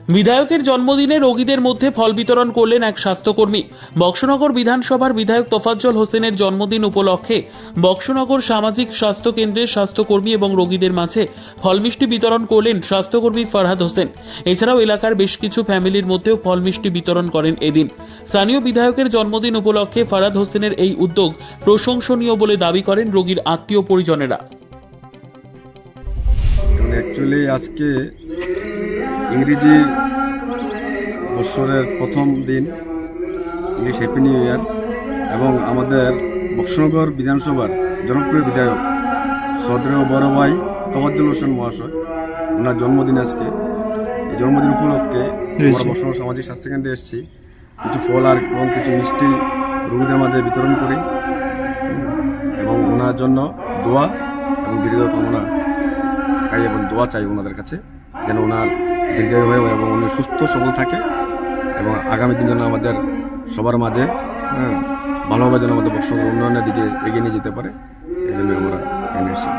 বিধায়কের জন্মদিনে রোগীদের মধ্যে ফল বিতরণ করলেন এক স্বাস্থ্যকর্মী। বক্সনগর বিধানসভার বিধায়ক তোফাজ্জল হোসেনের জন্মদিন উপলক্ষে বক্সনগর সামাজিক স্বাস্থ্য কেন্দ্রের স্বাস্থ্যকর্মী এবং রোগীদের মাঝে ফল মিষ্টি বিতরণ করলেন স্বাস্থ্যকর্মী ফরহাদ হোসেন। এছাড়াও এলাকার বেশ কিছু ফ্যামিলির মধ্যেও ফল মিষ্টি বিতরণ করেন এদিন। স্থানীয় বিধায়কের জন্মদিন উপলক্ষে ফরহাদ হোসেনের এই উদ্যোগ প্রশংসনীয় বলে দাবি করেন রোগীর আত্মীয় পরিজনেরা। অ্যাকচুয়ালি আজকে ইংরেজি বছরের প্রথম দিন, ইংলিশ হ্যাপি নিউ ইয়ার, এবং আমাদের বক্সনগর বিধানসভার জনপ্রিয় বিধায়ক শ্রদ্ধেয় বড় ভাই তোফাজ্জল হোসেন মহাশয়, ওনার জন্মদিন আজকে। এই জন্মদিন উপলক্ষে আমরা বক্সনগর সামাজিক স্বাস্থ্যকেন্দ্রে এসেছি। কিছু ফল আর এবং কিছু মিষ্টি রোগীদের মাঝে বিতরণ করি এবং ওনার জন্য দোয়া এবং দীর্ঘ কামনা চাই এবং দোয়া চাই ওনাদের কাছে, যেন ওনার দীর্ঘায়ু হয় এবং উনি সুস্থ সবল থাকে এবং আগামী দিন যেন আমাদের সবার মাঝে ভালোভাবে যেন আমাদের বক্সনগর উন্নয়নের দিকে এগিয়ে নিয়ে যেতে পারে। এই জন্য আমরা এসেছি।